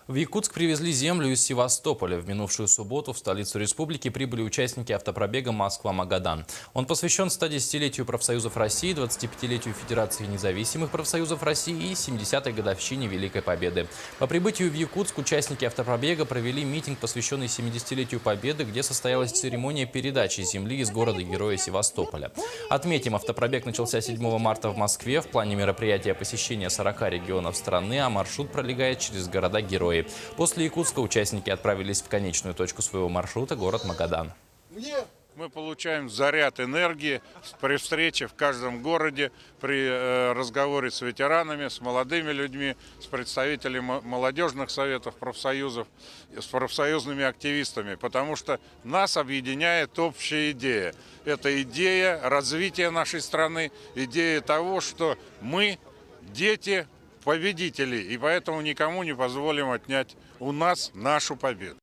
В Якутск привезли землю из Севастополя. В минувшую субботу в столицу республики прибыли участники автопробега «Москва-Магадан». Он посвящен 110-летию профсоюзов России, 25-летию Федерации независимых профсоюзов России и 70-й годовщине Великой Победы. По прибытию в Якутск участники автопробега провели митинг, посвященный 70-летию Победы, где состоялась церемония передачи земли из города-героя Севастополя. Отметим, автопробег начался 7 марта в Москве. В плане мероприятия посещения 40 регионов страны, а маршрут пролегает через города-герои. После Якутска участники отправились в конечную точку своего маршрута – город Магадан. Мы получаем заряд энергии при встрече в каждом городе, при разговоре с ветеранами, с молодыми людьми, с представителями молодежных советов, профсоюзов, с профсоюзными активистами, потому что нас объединяет общая идея. Это идея развития нашей страны, идея того, что мы дети победителей, и поэтому никому не позволим отнять у нас нашу победу.